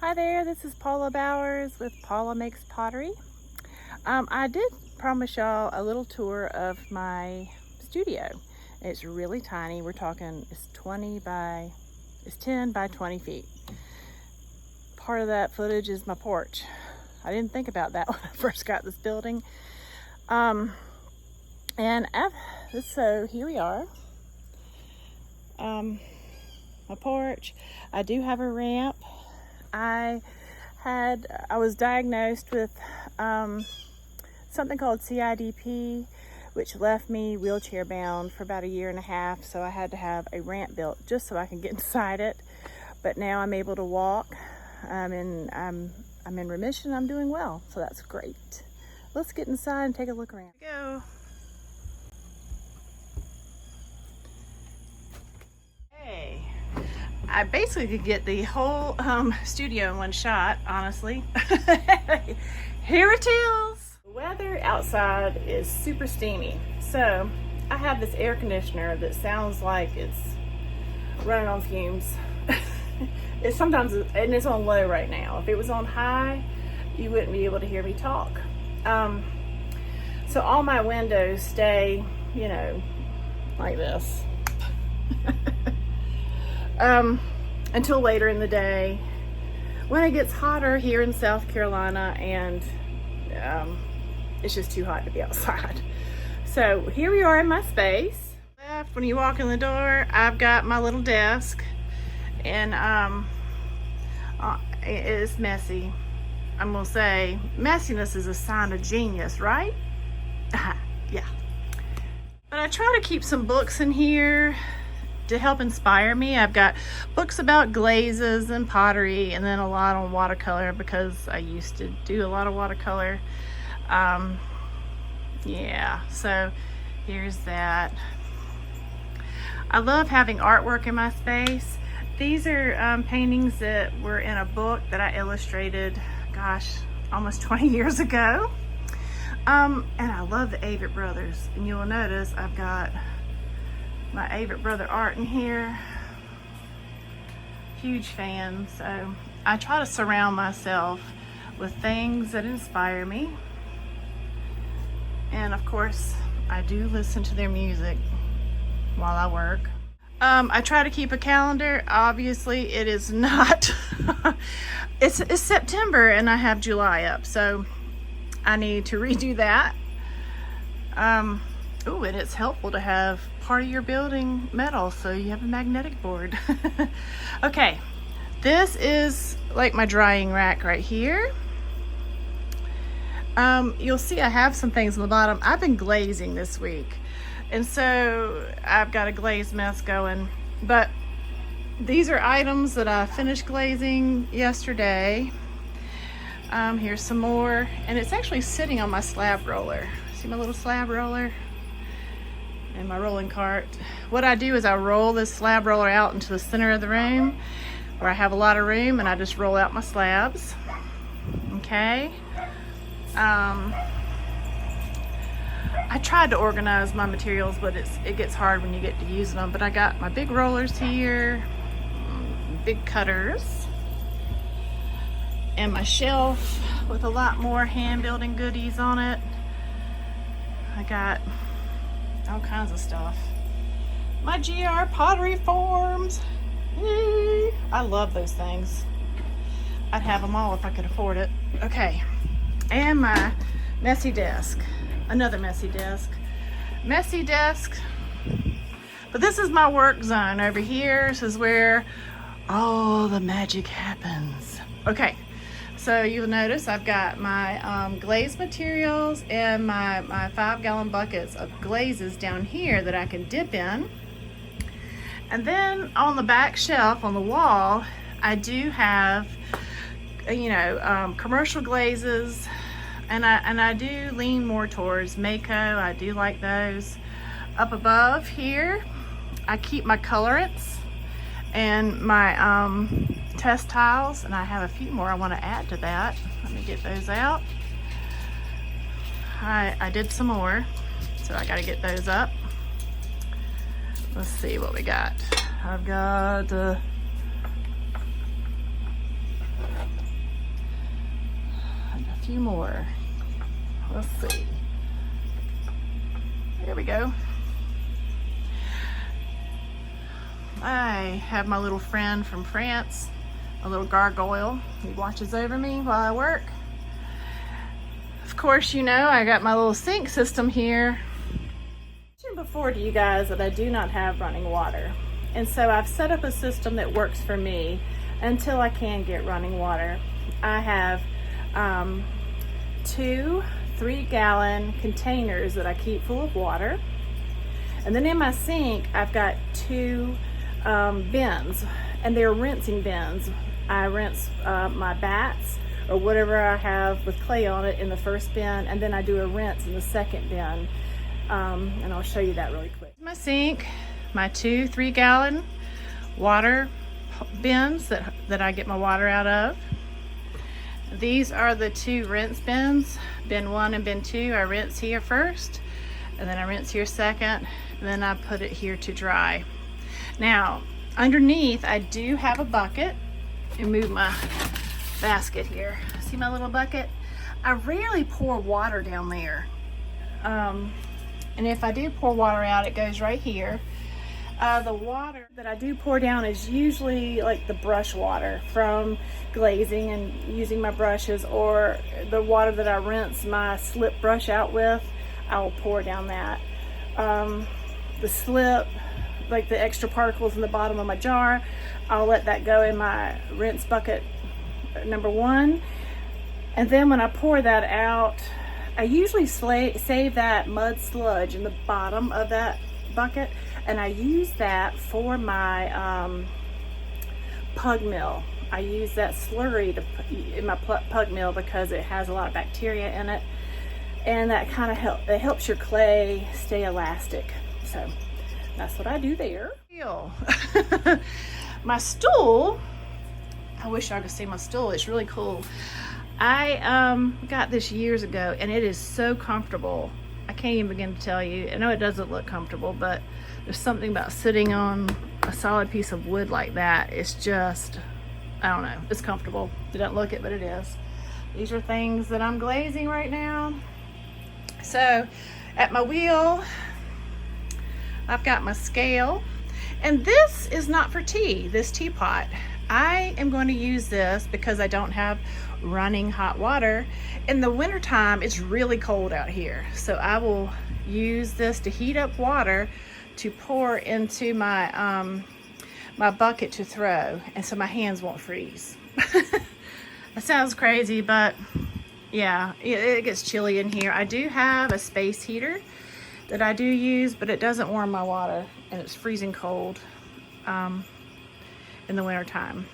Hi there, this is Paula Bowers with Paula Makes Pottery. I did promise y'all a little tour of my studio. It's really tiny. We're talking it's 10 by 20 feet. Part of that footage is my porch. I didn't think about that when I first got this building. So here we are. My porch. I do have a ramp. I was diagnosed with something called CIDP, which left me wheelchair bound for about a year and a half. So I had to have a ramp built just so I can get inside it. But now I'm able to walk, and I'm in remission. I'm doing well, so that's great. Let's get inside and take a look around. Go. Hey. I basically could get the whole studio in one shot, honestly. Here it is. The weather outside is super steamy. So I have this air conditioner that sounds like it's running on fumes. It's on low right now. If it was on high, you wouldn't be able to hear me talk. So all my windows stay, like this. Until later in the day when it gets hotter here in South Carolina, and it's just too hot to be outside. So here we are in my space. When you walk in the door, I've got my little desk, and it is messy. I'm gonna say messiness is a sign of genius, right? Yeah. But I try to keep some books in here to help inspire me. I've got books about glazes and pottery, and then a lot on watercolor because I used to do a lot of watercolor. Yeah, so here's that. I love having artwork in my space. These are paintings that were in a book that I illustrated, gosh, almost 20 years ago. And I love the Avett Brothers, and you'll notice I've got my Avett Brother art in here. Huge fan. So I try to surround myself with things that inspire me, and of course I do listen to their music while I work. I try to keep a calendar. Obviously it is not it's September and I have July up, so I need to redo that. Oh, and it's helpful to have part of your building metal, so you have a magnetic board. Okay, this is like my drying rack right here. You'll see I have some things on the bottom. I've been glazing this week, and so I've got a glaze mess going. But these are items that I finished glazing yesterday. Here's some more, and it's actually sitting on my slab roller. See my little slab roller? And my rolling cart. What I do is I roll this slab roller out into the center of the room where I have a lot of room, and I just roll out my slabs. Okay. I tried to organize my materials, but it gets hard when you get to using them. But I got my big rollers here, big cutters, and my shelf with a lot more hand building goodies on it. I got all kinds of stuff. My GR pottery forms. Yay. I love those things. I'd have them all if I could afford it. Okay, and my messy desk. Another messy desk. Messy desk. But this is my work zone over here. This is where all the magic happens. Okay. So you'll notice I've got my glaze materials and my 5-gallon buckets of glazes down here that I can dip in. And then on the back shelf on the wall, I do have, commercial glazes, and I do lean more towards Mako. I do like those. Up above here, I keep my colorants and my test tiles, and I have a few more I want to add to that. Let me get those out. I did some more, so I got to get those up. Let's see what we got. I've got few more. Let's see. There we go. I have my little friend from France, a little gargoyle. He watches over me while I work. Of course, you know, I got my little sink system here. I mentioned before to you guys that I do not have running water. And so I've set up a system that works for me until I can get running water. I have 2 3-gallon containers that I keep full of water. And then in my sink, I've got 2 bins, and they're rinsing bins. I rinse my bats or whatever I have with clay on it in the first bin, and then I do a rinse in the second bin. And I'll show you that really quick. My sink, my 2 3-gallon water bins that I get my water out of. These are the 2 rinse bins, bin 1 and bin 2. I rinse here first, and then I rinse here second, and then I put it here to dry. Now, underneath, I do have a bucket. And move my basket here. See my little bucket? I rarely pour water down there. And if I do pour water out, it goes right here. The water that I do pour down is usually like the brush water from glazing and using my brushes, or the water that I rinse my slip brush out with, I'll pour down that. The slip, like the extra particles in the bottom of my jar, I'll let that go in my rinse bucket number 1. And then when I pour that out, I usually save that mud sludge in the bottom of that bucket, and I use that for my pug mill. I use that slurry in my pug mill because it has a lot of bacteria in it, and that kind of helps your clay stay elastic. So that's what I do there. My stool, I wish I could see my stool. It's really cool. I got this years ago, and it is so comfortable. I can't even begin to tell you. I know it doesn't look comfortable, but there's something about sitting on a solid piece of wood like that. It's just, I don't know, it's comfortable. You don't look it, but it is. These are things that I'm glazing right now. So at my wheel, I've got my scale, and this is not for tea, this teapot. I am going to use this because I don't have running hot water. In the wintertime, it's really cold out here. So I will use this to heat up water to pour into my, my bucket to throw, and so my hands won't freeze. That sounds crazy, but yeah, it gets chilly in here. I do have a space heater that I do use, but it doesn't warm my water, and it's freezing cold in the winter time.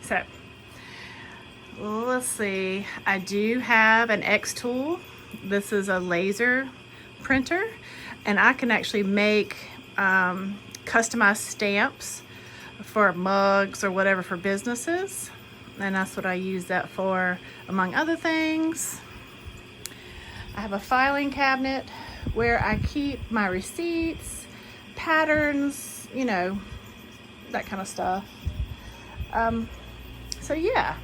So let's see, I do have an X tool. This is a laser printer, and I can actually make customized stamps for mugs or whatever for businesses, and that's what I use that for, among other things. I have a filing cabinet where I keep my receipts, patterns, you know, that kind of stuff. So yeah.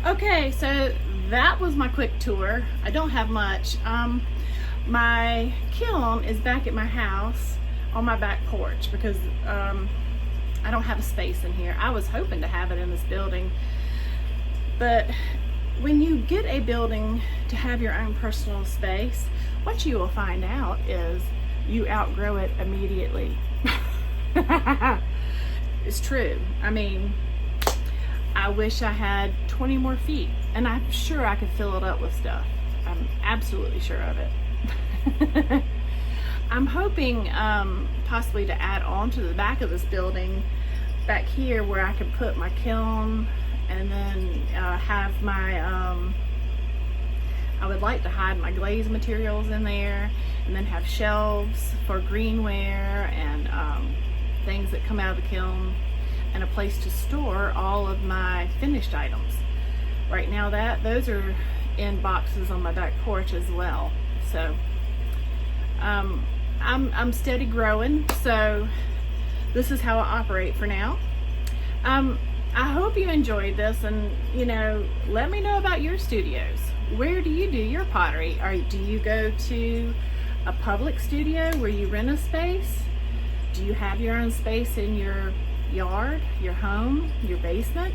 Okay, so that was my quick tour. I don't have much. My kiln is back at my house on my back porch because I don't have a space in here. I was hoping to have it in this building, but when you get a building to have your own personal space, what you will find out is you outgrow it immediately. It's true. I mean, I wish I had 20 more feet, and I'm sure I could fill it up with stuff. I'm absolutely sure of it. I'm hoping possibly to add on to the back of this building back here where I could put my kiln, and then have my I would like to hide my glaze materials in there, and then have shelves for greenware and things that come out of the kiln, and a place to store all of my finished items. Right now those are in boxes on my back porch as well. So I'm steady growing, so this is how I operate for now. I hope you enjoyed this, and you know, let me know about your studios. Where do you do your pottery? Or do you go to a public studio where you rent a space? Do you have your own space in your yard, your home, your basement?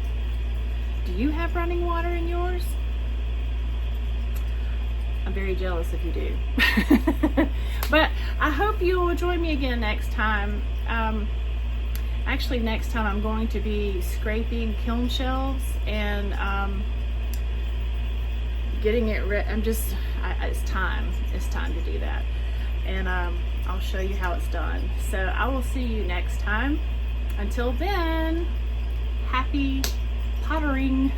Do you have running water in yours? I'm very jealous if you do. But I hope you will join me again next time. Actually, next time I'm going to be scraping kiln shelves and getting it ready. It's time to do that. And I'll show you how it's done. So I will see you next time. Until then, happy pottering.